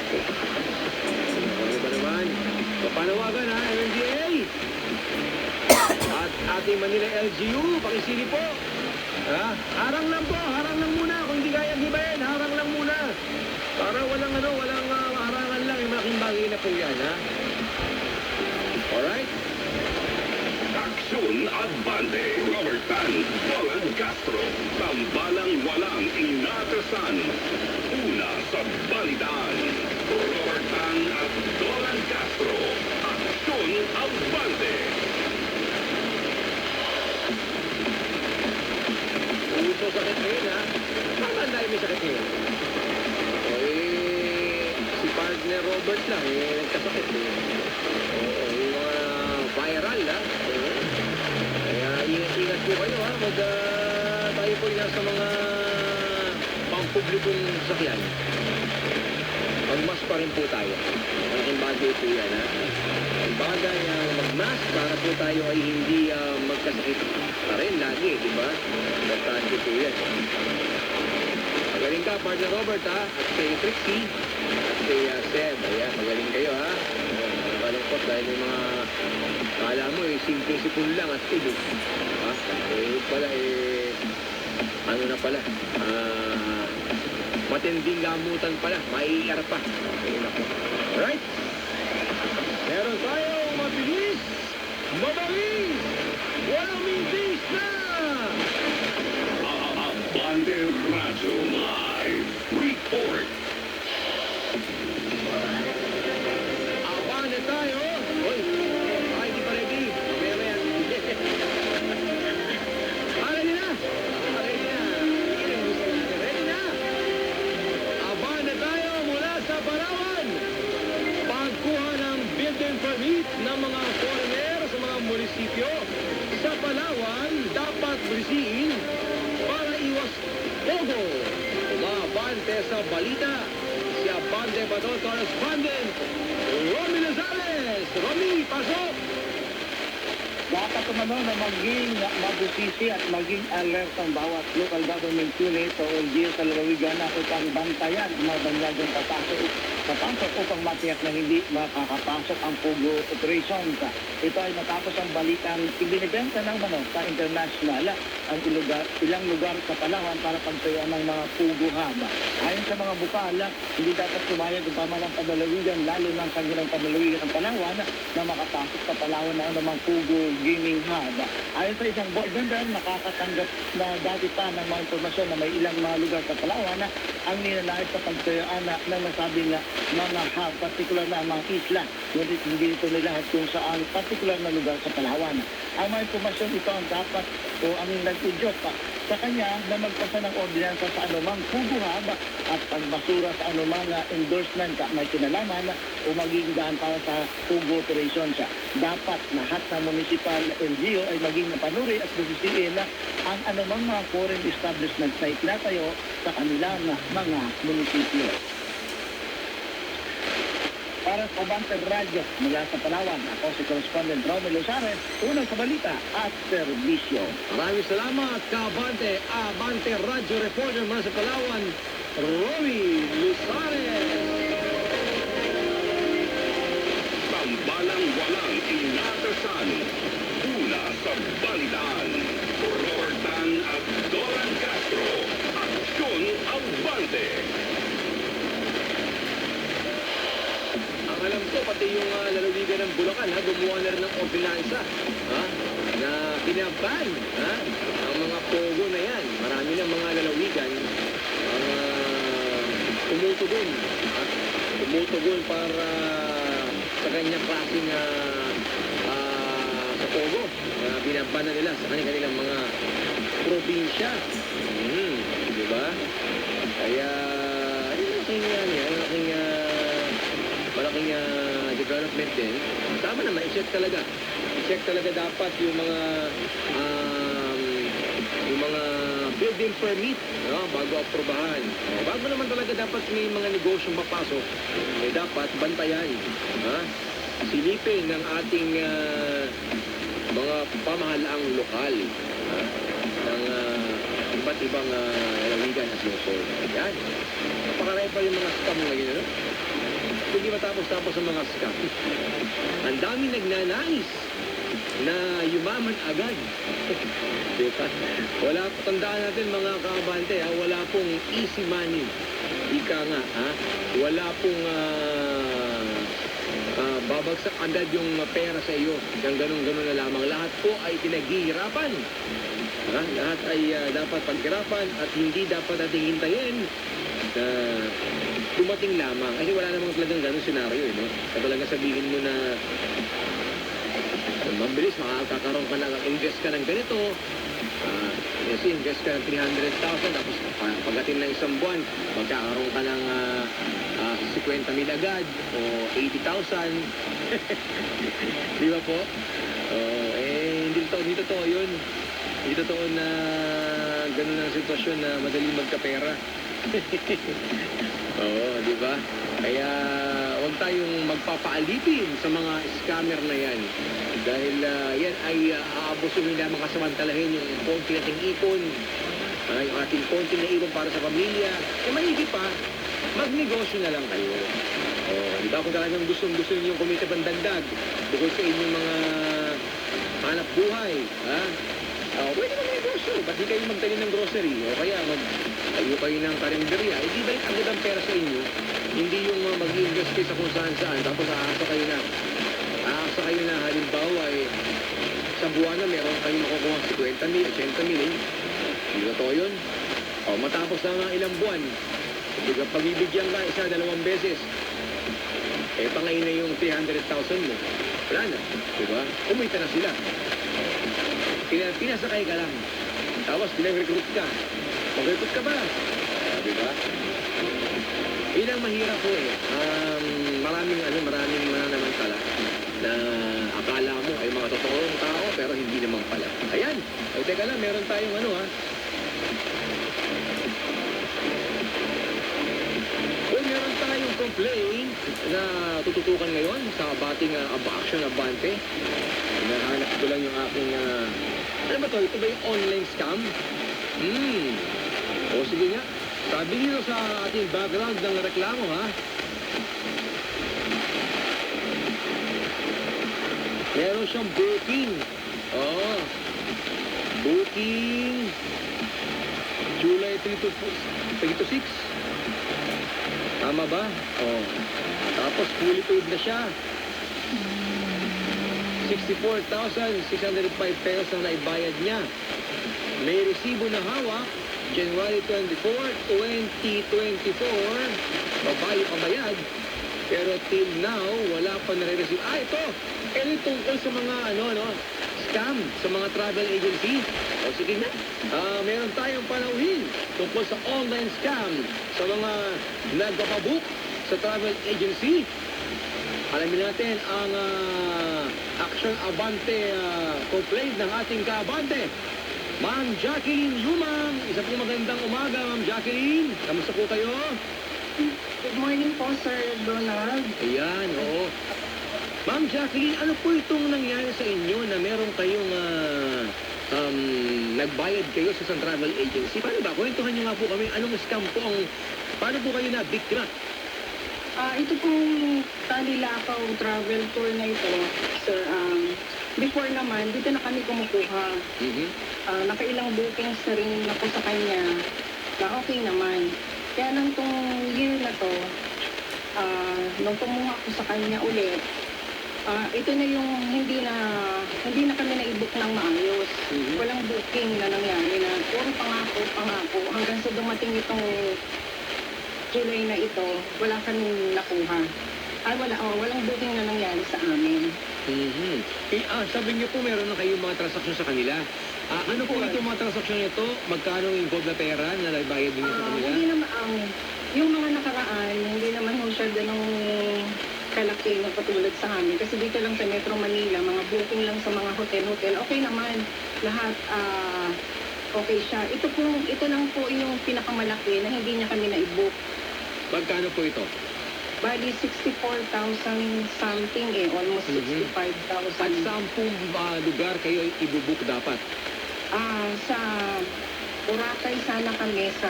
Ano ba naman? Papanawagan ha, MMDA! At ating Manila LGU, pakisili po. Ha? Harang lang po, harang lang muna. Kung hindi kaya hibayin, harang lang muna. Para walang harangan lang. Yung malaking bagay na po yan, ha? Alright? Aksyon Advante, Robert Tan, Roland Castro, tambalang walang inatasan. Una sa balitaan, Robert Tan at Roland Castro, Aksyon Advante. Uso sakit ngayon, ha? Tama ang dahil may sakit ngayon. Si partner Robert lang, nagkasakit, Oo, yung mga viral, ha? Kaya ingat po kayo, ha? Tayo po nasa mga pampublikong sakyan. Magmas pa rin po tayo. Malaking bagay po yan, ha? Ang bagay ang magmas para po tayo ay hindi magkasakit pa rin lagi, di ba? Importante po yan. Magaling ka, partner Robert, ha? At kay Trixie, at kay Seb. Ayan, magaling kayo, ha? Malungkot dahil may mga kala mo, simple-sipul lang at tubo. Ha? Pala, ano na pala? Matinding gamutan pala. Maiiar pa. Alright? Meron tayong mabilis, mabalis, walang mintis na! Abante Radio Live Report. Abante tayo! Hoy! Di pa ready. Mamaya. Ready na! Ready na! Ready na! Abante tayo mula sa Palawan! Pagkuha ng building permit ng mga foreigner sa mga munisipyo sa Palawan dapat risiin para iwas pogo. Umabante sa balita si Abante Bato Correspondent Romy Lazales. Romy, pasok! Dapat umano na maging mabusisi at maging alert ang bawat local government unit o LGU sa lalawigan na upang bantayan ang mga banyagang papasok upang matiyak na hindi makakapasok ang Pugo operations. Ito ay matapos ang balitang ibinibenta ng sa international ang ilang lugar sa Palawan para pagtayuan ng mga Pugo hub. Ayon sa mga bukal, hindi dapat sumayag ang pamalang panlalawigan lalo ng kanilang panlalawigan ng Palawan na makapasok sa Palawan na namang Pugo gaming hub. Ayon sa isang board member, nakakatanggap na dati pa ng mga impormasyon na may ilang mga lugar sa Palawan ang ninanais sa pagtayuan ng nasabing mga hub, partikular na mga isla. Ngunit hindi ito nilahat kung saan partikular na lugar sa Palawan. Ang mga impormasyon ito ang dapat o ang nag-udyok sa kanya na magpasa ng ordinansa sa anumang Pugo hub at pagbasura sa anumang endorsement may kinalaman o maging daan para sa Pugo operations. Dapat lahat ng municipal LGU ay maging napanuri at busisiin ang anumang mga foreign establishments na itinatayo sa kanilang mga munisipyo. Para sa Abante Radio mula sa Palawan, ako si Correspondent Romy Lozarez, unang sa balita at serbisyo. Maraming salamat, Abante Radio Reporter mula sa Palawan, Romy Luzarez. Tambalang walang inatasan. Una sa balitaan, Robert Tan at Roland Castro, Aksyon Advante. Alam ko, pati yung lalawigan ng Bulacan, gumawa na rin ng ordinansa, na binaban, ang mga pogo na yan. Marami ng mga lalawigan ang tumutugon para sa kanyang klaseng sa pogo. Binaban na nila sa kanilang mga probinsya. Di ba? Kaya, malaking development din. Tama naman, i-check talaga. I-check talaga dapat yung mga building permit, bago aprobahan. Bago naman talaga dapat may mga negosyong papasok, dapat bantayan. Silipin ng ating mga pamahalaang lokal ng iba't ibang lalawigan at lungsod. Yan. Napakarami pa yung mga scam ngayon, hindi matapos-tapos ang mga scam. Ang dami nagnanais na yumaman agad. Diba? Wala, tandaan natin mga kaabante, ha? Wala pong easy money. Ika nga, ha? Wala pong babagsak agad yung pera sa iyo. Hanggang ganun-ganun na lamang. Lahat po ay pinaghihirapan. Ha? Lahat ay dapat paghirapan at hindi dapat nating hintayin na dumating lamang. Kasi wala namang talagang ganun senaryo, no? Kaya talaga sabihin mo na mabilis, makakakaroon ka ng invest ka ng ganito. Kasi invest ka ng 300,000 tapos pagdating ng isang buwan, magkakaroon ka ng 50,000 agad o 80,000. Di ba po? Hindi totoo yun. Hindi totoo na ganun ang sitwasyon na madaling magkapera. Oo, di ba? Kaya huwag tayong magpapaalipin sa mga scammer na yan. Dahil yan ay aabusuhin lamang kasamantalahin yung konti nating ipon, yung ating konti na ipon para sa pamilya. Maigi pa, magnegosyo na lang kayo. Di ba kung talagang gusto niyo kumita pang dagdag bukod sa inyong mga hanap buhay, ha? Pwede magnegosyo. Ba't di kayo magtanim ng grocery? O kaya tayo kayo ng karinderya. Di balik agad ang pera sa inyo. Hindi yung mag-invest kayo sa kung saan-saan. Tapos aasa kayo na halimbawa sa buwan na meron kayong makukuha 50,000, 80,000. Hindi totoo yun. Matapos na nga ilang buwan, pagbibigyan ka isa, dalawang beses, pangayin na yung 300,000 mo. Wala na. Diba? Kumita na sila. Pinasakay ka lang. Tapos pinag-recruit ka. Mag-recruit ka ba? Diba? Yun ang mahirap po maraming mananamantala na akala mo ay mga totoong tao pero hindi naman pala. Ayan. Teka lang, meron tayong meron tayong complaint na tututukan ngayon sa abating Action Abante. Nahanap ko lang yung aking ano ba to? Ito ba yung online scam? O sige nga. Sabi nyo sa ating background ng reklamo, ha? Meron siyang booking. Booking July 3 to 6. Tama ba? Tapos fully paid na siya. 64,605 pesos ang naibayad niya. May resibo na hawak, January 24, 2024. Babayo kabayad. Pero till now, wala pa nare-receive. Ito! Ito tungkol sa mga, scam, sa mga travel agency. O sige na. Meron tayong panauhin tungkol sa online scam sa mga nagpapabook sa travel agency. Alamin natin ang Action Abante complaint ng ating kaabante. Ma'am Jacqueline Yumang, isa pong magandang umaga, Ma'am Jacqueline. Kamusta po kayo? Good morning po, Sir Donald. Ayan, oo. Ma'am Jacqueline, ano po itong nangyari sa inyo na meron kayong nagbayad kayo sa isang travel agency? Paano ba? Kwentuhan nyo nga po kami, anong scam po paano po kayo na-biktima? Ito pong Talilakaw travel tour na ito, Sir. Before naman, dito na kami kumukuha. Nakailang bookings na rin ako sa kanya na okay naman. Kaya nang itong year na to, nung kumuha ako sa kanya ulit, ito na yung hindi na kami na-i-book ng maayos. Walang booking na nangyari na puro pangako hanggang sa dumating itong July na ito, wala kaming nakuha. Walang booking na nangyari sa amin. Sabi niyo po meron na kayong mga transaksyon sa kanila. Ano po itong mga transaksyon nito? Magkano yung involved na pera na nagbayad niyo sa kanila? Hindi naman, yung mga nakaraan, hindi naman ho siya ganong kalaki na patulad sa amin. Kasi dito lang sa Metro Manila, mga booking lang sa mga hotel, okay naman. Lahat, okay siya. Ito lang po yung pinakamalaki na hindi niya kami na-i-book. Magkano po ito? Bali, 64,000 something almost 65,000. At saan pong lugar kayo i-book dapat? Sa Boracay sana kami sa